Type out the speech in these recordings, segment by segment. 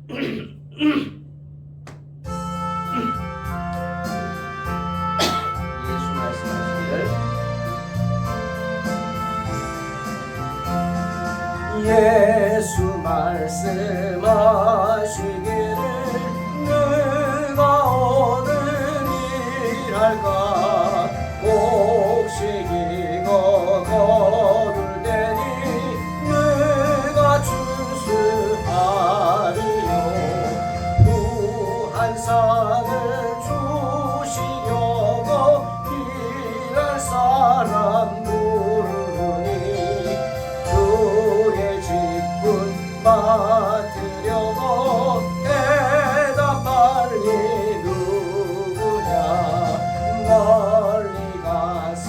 예수 말씀하시기를 예수 말씀하시기를 누가 오늘 일할까 곡식이고 거둘대니 누가 준수하리요 무한상을 주시려고 일할 사람 부르니 주의 직분 맡으려고 대답하리 누구냐 멀리 가서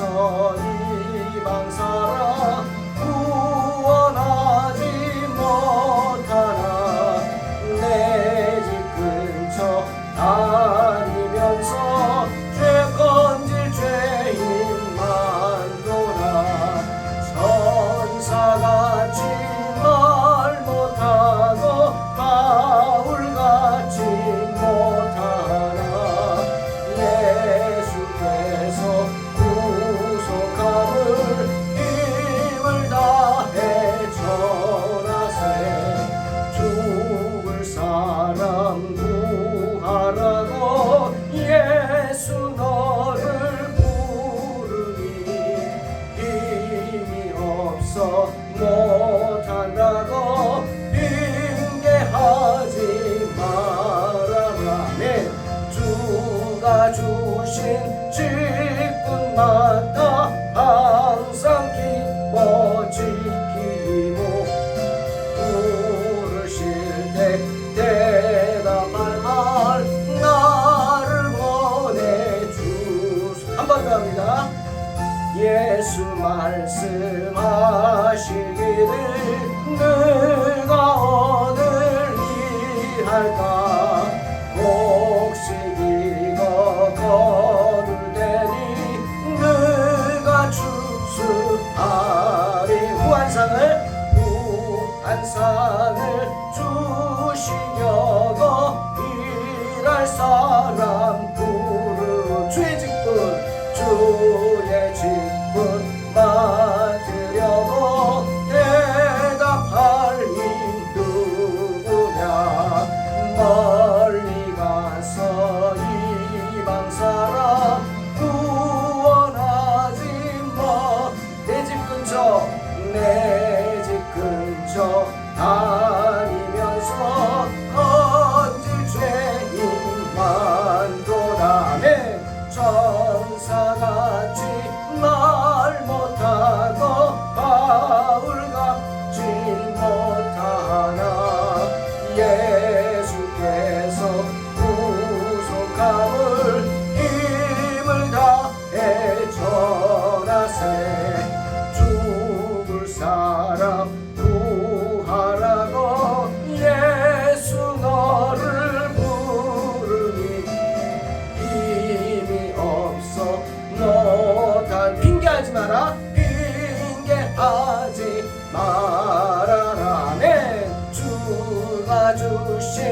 이방 사람 구원하지 못하나 내 집 근처 다니면서 죄 건질 죄인 많도다 천사같이 말 못하고 바울같이 못하나 예수께서 구속함을 힘을 다해 전하세 죽을 사람 구하라고 예수 너를 부르니 힘이 없어 못한다고 핑계하지 말아라 네 주가 주신 직분마다 항상 기뻐 지키고 부르실 때 대답할 말 나를 보내주소 한 번 더 합니다 예수 말씀하시기를 누가 오늘 일할까 곡식이고 거둘대니 누가 준수하리 무한상을 주시려고 일할 사람 부르 주의 직분 맡으려고 대답하리 누구냐 멀리 가서 이방 사람 구원하지 내 집 근처 다니면서 건질 죄인 많도다 네 천사같이 말 못하고 바울같이 못하나 예수께서 구속함을 힘을 다해 전하세 죽을 사람 구하라고 예수 너를 부르니 힘이 없어 못한 핑계하지 마라 핑계하지 말아라 네 주가 주신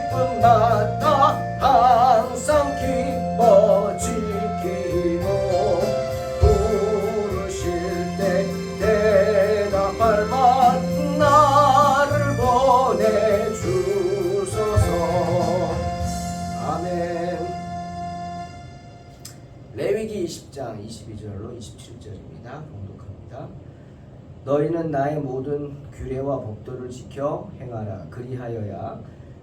직분마다 항상 기뻐 지키고 부르실 때 대답할 말 나를 보내주소서 아멘 레위기 20장 22절로 27절입니다. 봉독합니다. 너희는 나의 모든 규례와 법도를 지켜 행하라. 그리하여야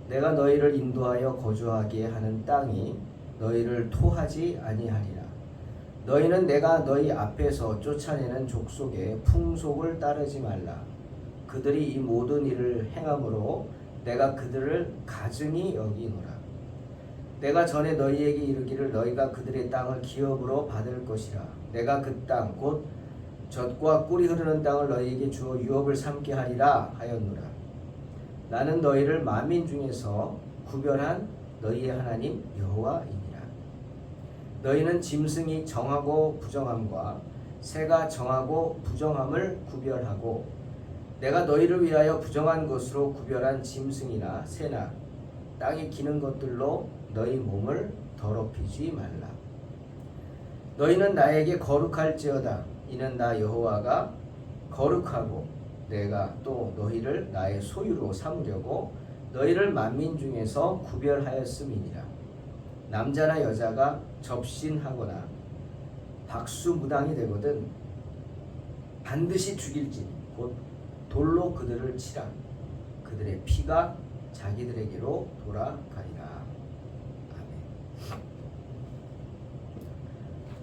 내가 너희를 인도하여 거주하게 하는 땅이 너희를 토하지 아니하리라. 너희는 내가 너희 앞에서 쫓아내는 족속의 풍속을 따르지 말라. 그들이 이 모든 일을 행함으로 내가 그들을 가증히 여기노라. 내가 전에 너희에게 이르기를 너희가 그들의 땅을 기업으로 받을 것이라. 내가 그 땅 곧 젖과 꿀이 흐르는 땅을 너희에게 주어 유업을 삼게 하리라 하였노라. 나는 너희를 만민 중에서 구별한 너희의 하나님 여호와이니라. 너희는 짐승이 정하고 부정함과 새가 정하고 부정함을 구별하고 내가 너희를 위하여 부정한 것으로 구별한 짐승이나 새나 땅에 기는 것들로 너희 몸을 더럽히지 말라. 너희는 나에게 거룩할지어다. 이는 나 여호와가 거룩하고 내가 또 너희를 나의 소유로 삼으려고 너희를 만민 중에서 구별하였음이니라. 남자나 여자가 접신하거나 박수무당이 되거든 반드시 죽일지니 곧 돌로 그들을 치라. 그들의 피가 자기들에게로 돌아가리라. 아멘.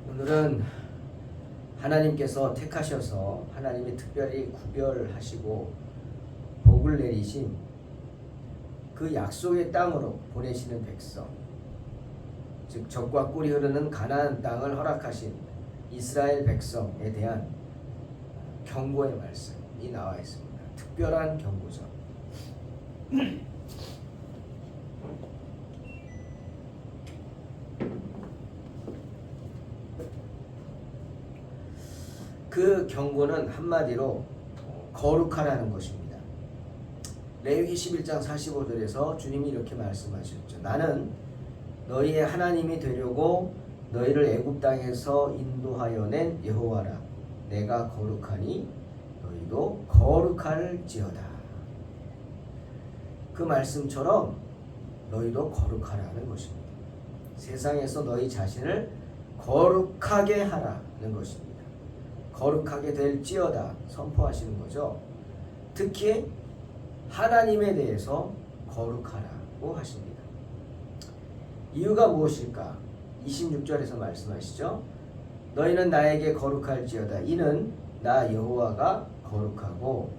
오늘은 하나님께서 택하셔서 하나님이 특별히 구별하시고 복을 내리신 그 약속의 땅으로 보내시는 백성, 즉 젖과 꿀이 흐르는 가나안 땅을 허락하신 이스라엘 백성에 대한 경고의 말씀이 나와 있습니다. 특별한 경고죠. 그 경고는 한마디로 거룩하라는 것입니다. 레위기 11장 45절에서 주님이 이렇게 말씀하셨죠. 나는 너희의 하나님이 되려고 너희를 애굽 땅에서 인도하여 낸 여호와라. 내가 거룩하니 너희도 거룩할지어다. 그 말씀처럼 너희도 거룩하라는 것입니다. 세상에서 너희 자신을 거룩하게 하라는 것입니다. 거룩하게 될지어다 선포하시는 거죠. 특히 하나님에 대해서 거룩하라고 하십니다. 이유가 무엇일까? 26절에서 말씀하시죠. 너희는 나에게 거룩할지어다. 이는 나 여호와가 거룩하고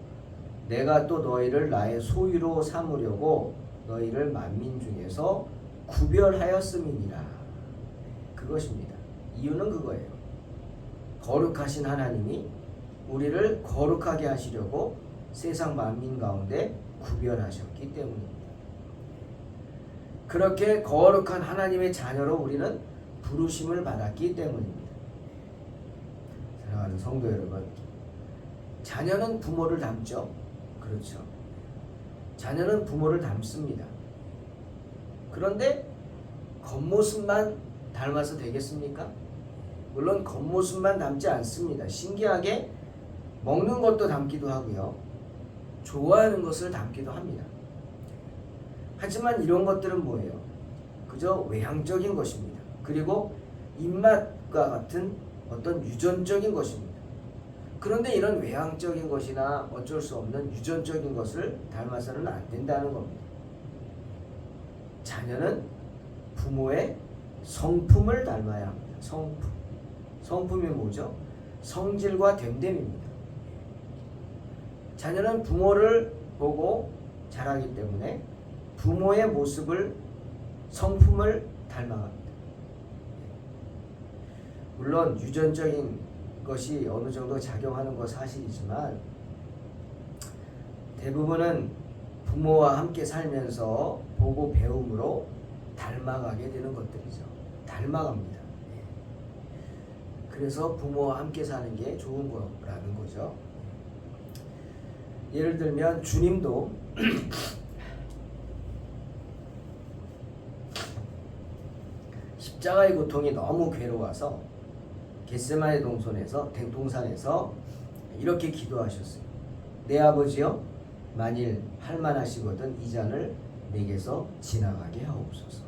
내가 또 너희를 나의 소유로 삼으려고 너희를 만민 중에서 구별하였음이니라. 그것입니다. 이유는 그거예요. 거룩하신 하나님이 우리를 거룩하게 하시려고 세상 만민 가운데 구별하셨기 때문입니다. 그렇게 거룩한 하나님의 자녀로 우리는 부르심을 받았기 때문입니다. 사랑하는 성도 여러분, 자녀는 부모를 닮죠. 그렇죠. 자녀는 부모를 닮습니다. 그런데 겉모습만 닮아서 되겠습니까? 물론 겉모습만 닮지 않습니다. 신기하게 먹는 것도 닮기도 하고요. 좋아하는 것을 닮기도 합니다. 하지만 이런 것들은 뭐예요? 그저 외향적인 것입니다. 그리고 입맛과 같은 어떤 유전적인 것입니다. 그런데 이런 외향적인 것이나 어쩔 수 없는 유전적인 것을 닮아서는 안 된다는 겁니다. 자녀는 부모의 성품을 닮아야 합니다. 성품. 성품이 뭐죠? 성질과 됨됨입니다. 자녀는 부모를 보고 자라기 때문에 부모의 모습을, 성품을 닮아갑니다. 물론 유전적인 것이 어느 정도 작용하는 건 사실이지만 대부분은 부모와 함께 살면서 보고 배움으로 닮아가게 되는 것들이죠. 닮아갑니다. 그래서 부모와 함께 사는 게 좋은 거라는 거죠. 예를 들면 주님도 십자가의 고통이 너무 괴로워서 겟세마네 동산에서 이렇게 기도하셨어요. 내 아버지여, 만일 할만하시거든 이 잔을 내게서 지나가게 하옵소서.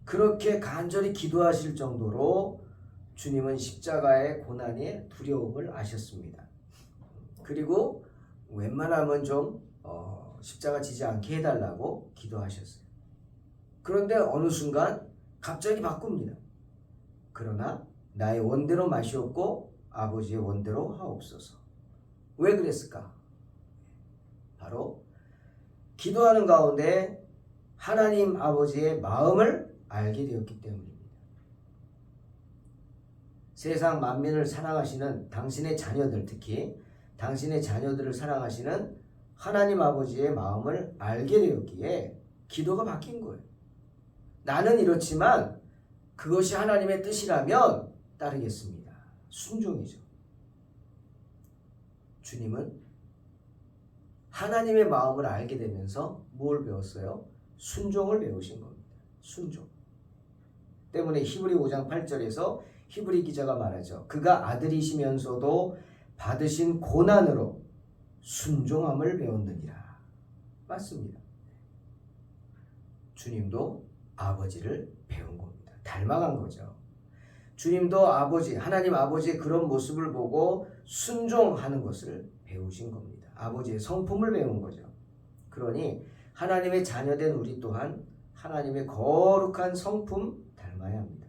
그렇게 간절히 기도하실 정도로 주님은 십자가의 고난의 두려움을 아셨습니다. 그리고 웬만하면 좀 십자가 지지 않게 해달라고 기도하셨어요. 그런데 어느 순간 갑자기 바꿉니다. 그러나 나의 원대로 마시옵고 아버지의 원대로 하옵소서. 왜 그랬을까? 바로 기도하는 가운데 하나님 아버지의 마음을 알게 되었기 때문입니다. 세상 만민을 사랑하시는 당신의 자녀들, 특히 당신의 자녀들을 사랑하시는 하나님 아버지의 마음을 알게 되었기에 기도가 바뀐 거예요. 나는 이렇지만 그것이 하나님의 뜻이라면 따르겠습니다. 순종이죠. 주님은 하나님의 마음을 알게 되면서 뭘 배웠어요? 순종을 배우신 겁니다. 순종. 때문에 히브리 5장 8절에서 히브리 기자가 말하죠. 그가 아들이시면서도 받으신 고난으로 순종함을 배웠느니라. 맞습니다. 주님도 아버지를 배운 겁니다. 닮아간 거죠. 주님도 아버지, 하나님 아버지의 그런 모습을 보고 순종하는 것을 배우신 겁니다. 아버지의 성품을 배운 거죠. 그러니 하나님의 자녀된 우리 또한 하나님의 거룩한 성품 닮아야 합니다.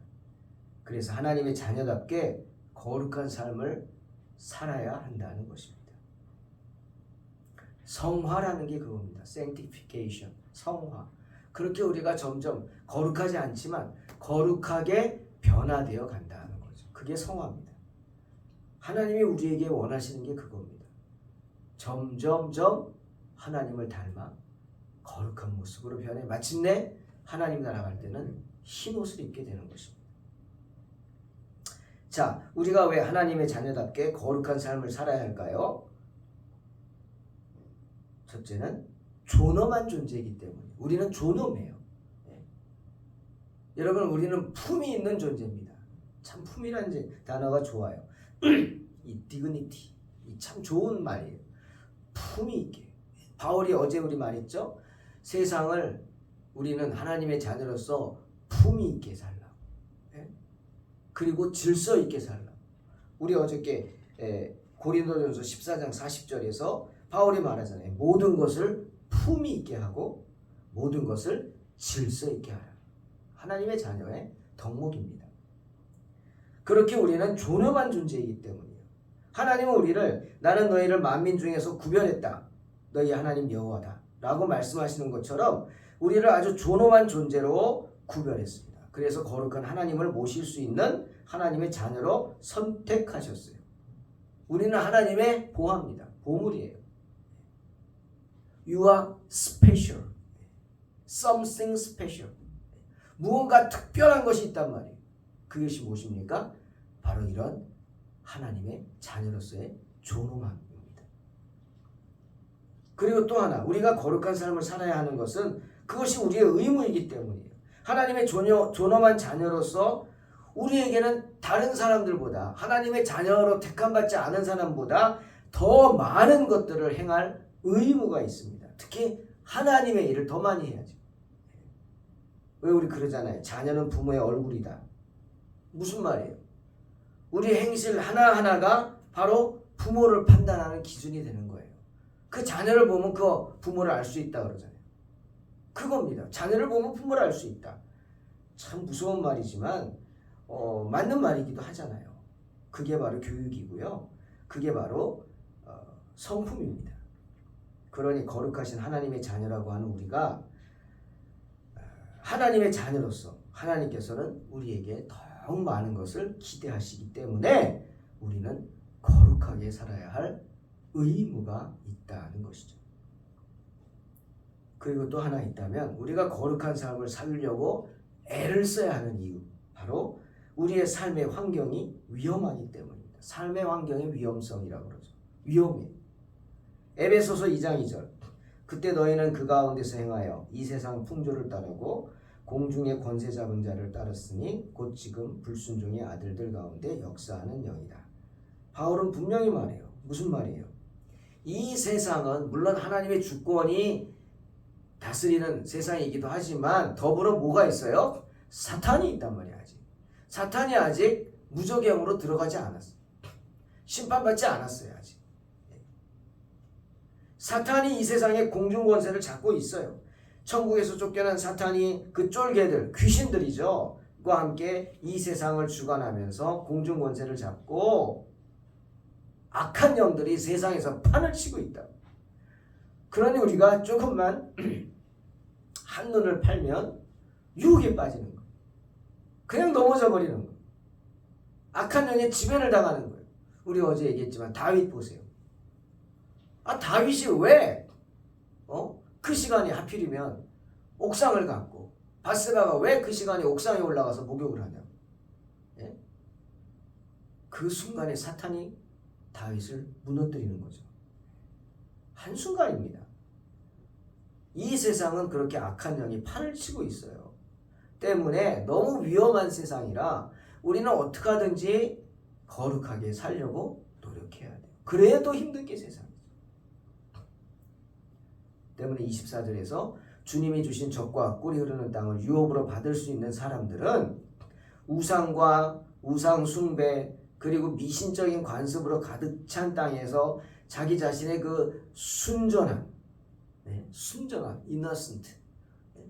그래서 하나님의 자녀답게 거룩한 삶을 살아야 한다는 것입니다. 성화라는 게 그겁니다. sanctification, 성화. 그렇게 우리가 점점 거룩하지 않지만 거룩하게 변화되어 간다는 거죠. 그게 성화입니다. 하나님이 우리에게 원하시는 게 그겁니다. 점점점 하나님을 닮아 거룩한 모습으로 변해 마침내 하나님 나라 갈 때는 흰옷을 입게 되는 것입니다. 자, 우리가 왜 하나님의 자녀답게 거룩한 삶을 살아야 할까요? 첫째는 존엄한 존재이기 때문에. 우리는 존엄해요. 네. 여러분, 우리는 품이 있는 존재입니다. 참 품이라는 단어가 좋아요. 이 dignity, 이 참 좋은 말이에요. 품이 있게. 바울이 어제 우리 말했죠? 세상을 우리는 하나님의 자녀로서 품이 있게 살라고. 네? 그리고 질서 있게 살라고. 우리 어저께 고린도전서 14장 40절에서 바울이 말하잖아요. 모든 것을 품이 있게 하고 모든 것을 질서 있게 하라. 하나님의 자녀의 덕목입니다. 그렇게 우리는 존엄한 존재이기 때문이에요. 하나님은 우리를 나는 너희를 만민 중에서 구별했다. 너희 하나님 여호와다. 라고 말씀하시는 것처럼 우리를 아주 존엄한 존재로 구별했습니다. 그래서 거룩한 하나님을 모실 수 있는 하나님의 자녀로 선택하셨어요. 우리는 하나님의 보화입니다. 보물이에요. You are special. Something special. 무언가 특별한 것이 있단 말이에요. 그것이 무엇입니까? 바로 이런 하나님의 자녀로서의 존엄함입니다. 그리고 또 하나, 우리가 거룩한 삶을 살아야 하는 것은 그것이 우리의 의무이기 때문이에요. 하나님의 존엄한 자녀로서 우리에게는 다른 사람들보다, 하나님의 자녀로 택함받지 않은 사람보다 더 많은 것들을 행할 의무가 있습니다. 특히 하나님의 일을 더 많이 해야죠. 왜 우리 그러잖아요. 자녀는 부모의 얼굴이다. 무슨 말이에요? 우리 행실 하나하나가 바로 부모를 판단하는 기준이 되는 거예요. 그 자녀를 보면 그 부모를 알 수 있다 그러잖아요. 그겁니다. 자녀를 보면 부모를 알 수 있다. 참 무서운 말이지만 맞는 말이기도 하잖아요. 그게 바로 교육이고요. 그게 바로 성품입니다. 그러니 거룩하신 하나님의 자녀라고 하는 우리가 하나님의 자녀로서 하나님께서는 우리에게 더욱 많은 것을 기대하시기 때문에 우리는 거룩하게 살아야 할 의무가 있다는 것이죠. 그리고 또 하나 있다면 우리가 거룩한 삶을 살려고 애를 써야 하는 이유, 바로 우리의 삶의 환경이 위험하기 때문입니다. 삶의 환경의 위험성이라고 그러죠. 위험해. 에베소서 2장 2절. 그때 너희는 그 가운데서 행하여 이 세상 풍조를 따르고 공중의 권세 잡은 자를 따랐으니 곧 지금 불순종의 아들들 가운데 역사하는 영이다. 바울은 분명히 말해요. 무슨 말이에요? 이 세상은 물론 하나님의 주권이 다스리는 세상이기도 하지만 더불어 뭐가 있어요? 사탄이 있단 말이야. 아직. 사탄이 아직 무저갱으로 들어가지 않았어요. 심판받지 않았어요. 아직. 사탄이 이 세상의 공중권세를 잡고 있어요. 천국에서 쫓겨난 사탄이 그 쫄개들, 귀신들이죠. 과 함께 이 세상을 주관하면서 공중권세를 잡고 악한 영들이 세상에서 판을 치고 있다. 그러니 우리가 조금만 한눈을 팔면 유혹에 빠지는 거예요. 그냥 넘어져 버리는 거예요. 악한 영에 지배를 당하는 거예요. 우리 어제 얘기했지만 다윗 보세요. 다윗이 왜 그 시간이 하필이면 옥상을 갔고 바세바가 왜 그 시간에 옥상에 올라가서 목욕을 하냐? 예? 그 순간에 사탄이 다윗을 무너뜨리는 거죠. 한순간입니다. 이 세상은 그렇게 악한 영이 판을 치고 있어요. 때문에 너무 위험한 세상이라 우리는 어떻게 하든지 거룩하게 살려고 노력해야 돼요. 그래야 또 힘든 게 세상이죠. 때문에 24절에서 주님이 주신 젖과 꿀이 흐르는 땅을 유업으로 받을 수 있는 사람들은 우상과 우상 숭배 그리고 미신적인 관습으로 가득 찬 땅에서 자기 자신의 그 순전함, innocent,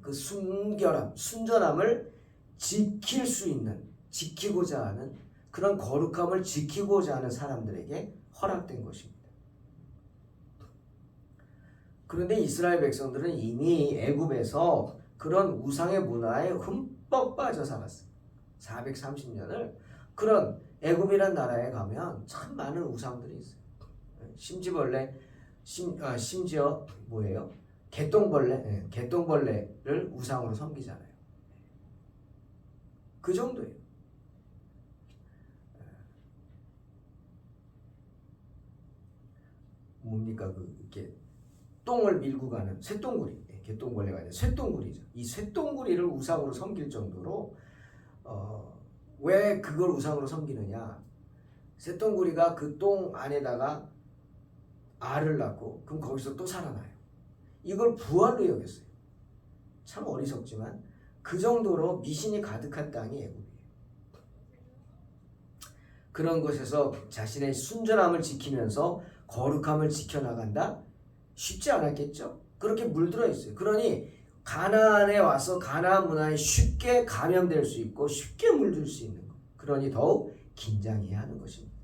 그 순전함을 지킬 수 있는, 지키고자 하는 그런 거룩함을 지키고자 하는 사람들에게 허락된 것입니다. 그런데 이스라엘 백성들은 이미 애굽에서 그런 우상의 문화에 흠뻑 빠져 살았어요. 430년을 그런 애굽이란 나라에 가면 참 많은 우상들이 있어요. 심지어 뭐예요? 개똥벌레를 우상으로 섬기잖아요. 그 정도예요. 뭡니까 이렇게 똥을 밀고 가는 쇠똥구리, 개똥벌레가 아니라 쇠똥구리죠. 이 쇠똥구리를 우상으로 섬길 정도로 왜 그걸 우상으로 섬기느냐? 쇠똥구리가 그 똥 안에다가 알을 낳고 그럼 거기서 또 살아나요. 이걸 부활로 여겼어요. 참 어리석지만 그 정도로 미신이 가득한 땅이 애굽이에요. 그런 곳에서 자신의 순전함을 지키면서 거룩함을 지켜나간다? 쉽지 않았겠죠? 그렇게 물들어 있어요. 그러니 가나안에 와서 가나안 문화에 쉽게 감염될 수 있고 쉽게 물들 수 있는 것. 그러니 더욱 긴장해야 하는 것입니다.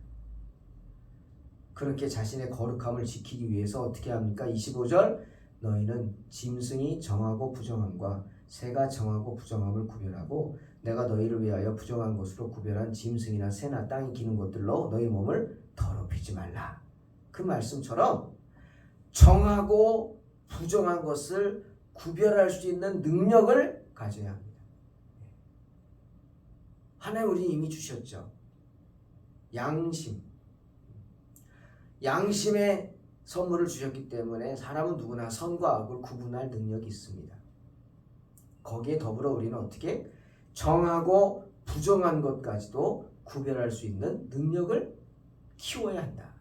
그렇게 자신의 거룩함을 지키기 위해서 어떻게 합니까? 25절 너희는 짐승이 정하고 부정함과 새가 정하고 부정함을 구별하고 내가 너희를 위하여 부정한 것으로 구별한 짐승이나 새나 땅이 기는 것들로 너희 몸을 더럽히지 말라. 그 말씀처럼 정하고 부정한 것을 구별할 수 있는 능력을 가져야 합니다. 하나님 우리 이미 주셨죠. 양심의 선물을 주셨기 때문에 사람은 누구나 선과 악을 구분할 능력이 있습니다. 거기에 더불어 우리는 어떻게 정하고 부정한 것까지도 구별할 수 있는 능력을 키워야 한다.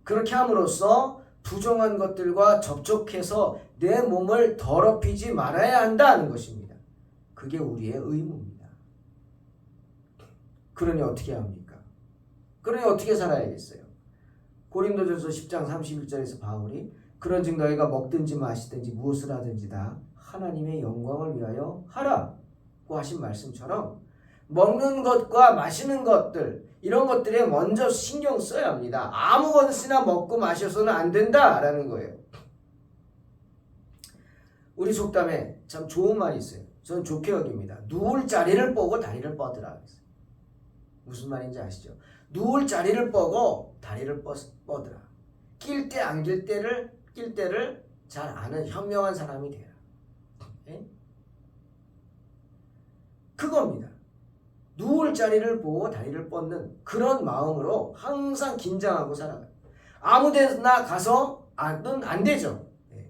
그렇게 함으로써 부정한 것들과 접촉해서 내 몸을 더럽히지 말아야 한다는 것입니다. 그게 우리의 의무입니다. 그러니 어떻게 합니까? 그러니 어떻게 살아야겠어요? 고린도전서 10장 31절에서 바울이 그런즉 너희가 먹든지 마시든지 무엇을 하든지 다 하나님의 영광을 위하여 하라고 하신 말씀처럼 먹는 것과 마시는 것들 이런 것들에 먼저 신경 써야 합니다. 아무것이나 먹고 마셔서는 안 된다라는 거예요. 우리 속담에 참 좋은 말이 있어요. 저는 좋게 여깁니다. 누울 자리를 뻐고 다리를 뻗으라. 무슨 말인지 아시죠? 누울 자리를 뻐고 다리를 뻗으라. 낄 때 안 낄 때를 잘 아는 현명한 사람이 되라. 네? 그겁니다. 누울 자리를 보고 다리를 뻗는 그런 마음으로 항상 긴장하고 살아가요. 아무 데나 가서 안 되죠. 네.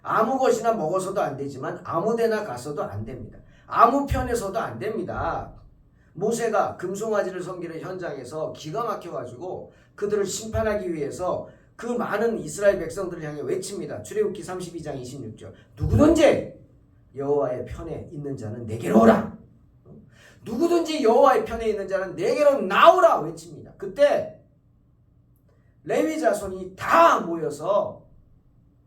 아무 것이나 먹어서도 안 되지만 아무 데나 가서도 안 됩니다. 아무 편에서도 안 됩니다. 모세가 금송아지를 섬기는 현장에서 기가 막혀가지고 그들을 심판하기 위해서 그 많은 이스라엘 백성들을 향해 외칩니다. 출애굽기 32장 26절 누구든지 여호와의 편에 있는 자는 내게로 오라. 누구든지 여호와의 편에 있는 자는 내게로 나오라 외칩니다. 그때 레위 자손이 다 모여서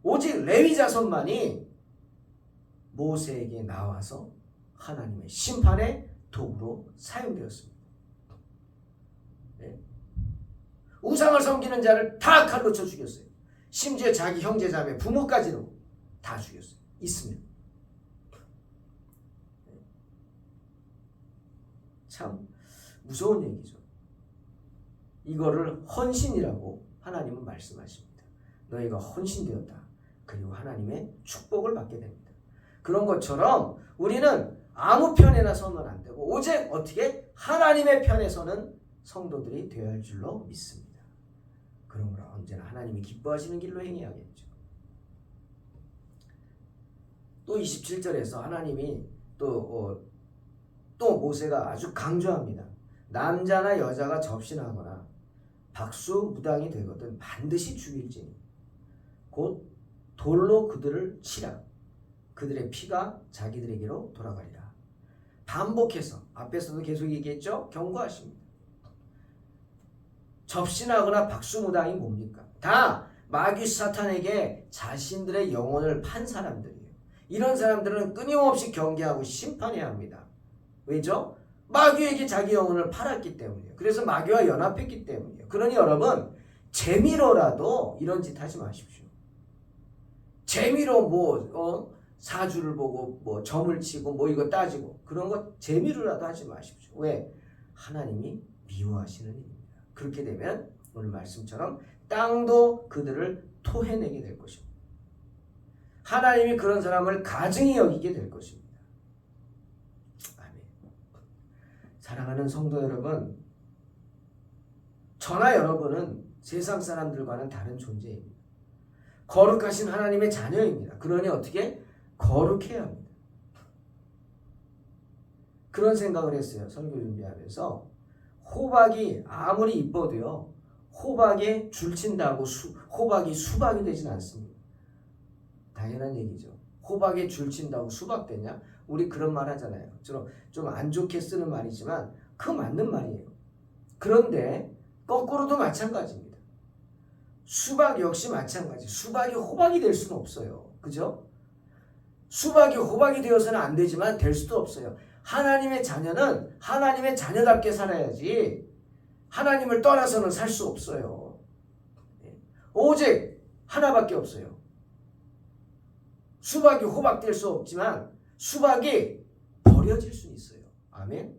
오직 레위 자손만이 모세에게 나와서 하나님의 심판의 도구로 사용되었습니다. 네. 우상을 섬기는 자를 다 칼로 쳐 죽였어요. 심지어 자기 형제 자매 부모까지도 다 죽였어요. 있으면. 참 무서운 얘기죠. 이거를 헌신이라고 하나님은 말씀하십니다. 너희가 헌신되었다. 그리고 하나님의 축복을 받게 됩니다. 그런 것처럼 우리는 아무 편에나 서면 안 되고 오직 어떻게 하나님의 편에 서는 성도들이 되어야 할 줄로 믿습니다. 그러므로 언제나 하나님이 기뻐하시는 길로 행해야겠죠. 또 27절에서 하나님이 또 모세가 아주 강조합니다. 남자나 여자가 접신하거나 박수무당이 되거든 반드시 죽일지니 곧 돌로 그들을 치라. 그들의 피가 자기들에게로 돌아가리라. 반복해서 앞에서도 계속 얘기했죠. 경고하십니다. 접신하거나 박수무당이 뭡니까? 다 마귀 사탄에게 자신들의 영혼을 판 사람들이에요. 이런 사람들은 끊임없이 경계하고 심판해야 합니다. 왜죠? 마귀에게 자기 영혼을 팔았기 때문이에요. 그래서 마귀와 연합했기 때문이에요. 그러니 여러분 재미로라도 이런 짓 하지 마십시오. 재미로 사주를 보고 점을 치고 이거 따지고 그런 거 재미로라도 하지 마십시오. 왜? 하나님이 미워하시는 일입니다. 그렇게 되면 오늘 말씀처럼 땅도 그들을 토해내게 될 것입니다. 하나님이 그런 사람을 가증히 여기게 될 것입니다. 아멘. 사랑하는 성도 여러분, 저나 여러분은 세상 사람들과는 다른 존재입니다. 거룩하신 하나님의 자녀입니다. 그러니 어떻게? 거룩해야 합니다. 그런 생각을 했어요. 설교 준비하면서 호박이 아무리 이뻐도요. 호박에 줄친다고 호박이 수박이 되진 않습니다. 당연한 얘기죠. 호박에 줄친다고 수박 되냐? 우리 그런 말 하잖아요. 좀 안 좋게 쓰는 말이지만 그 맞는 말이에요. 그런데 거꾸로도 마찬가지입니다. 수박 역시 마찬가지. 수박이 호박이 될 수는 없어요. 그죠? 수박이 호박이 되어서는 안 되지만 될 수도 없어요. 하나님의 자녀는 하나님의 자녀답게 살아야지 하나님을 떠나서는 살 수 없어요. 오직 하나밖에 없어요. 수박이 호박 될 수 없지만 수박이 버려질 수 있어요. 아멘.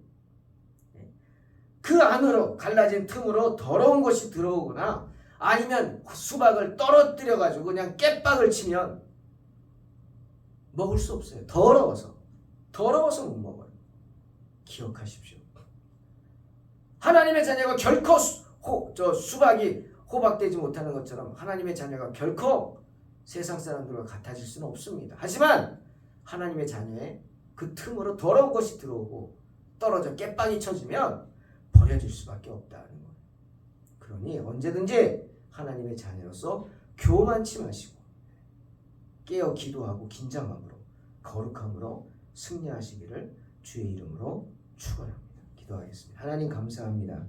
그 안으로 갈라진 틈으로 더러운 것이 들어오거나 아니면 수박을 떨어뜨려 가지고 그냥 깨박을 치면 먹을 수 없어요. 더러워서 못 먹어요. 기억하십시오. 하나님의 자녀가 결코 수박이 호박되지 못하는 것처럼 하나님의 자녀가 결코 세상 사람들과 같아질 수는 없습니다. 하지만 하나님의 자녀의 그 틈으로 더러운 것이 들어오고 떨어져 깨빵이 쳐지면 버려질 수밖에 없다는 거예요. 그러니 언제든지 하나님의 자녀로서 교만치 마시고 깨어 기도하고 긴장함으로 거룩함으로 승리하시기를 주의 이름으로 축원합니다. 기도하겠습니다. 하나님 감사합니다.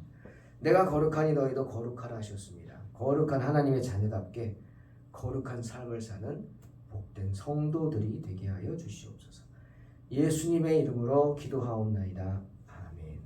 내가 거룩하니 너희도 거룩하라 하셨습니다. 거룩한 하나님의 자녀답게 거룩한 삶을 사는 복된 성도들이 되게 하여 주시옵소서. 예수님의 이름으로 기도하옵나이다. 아멘.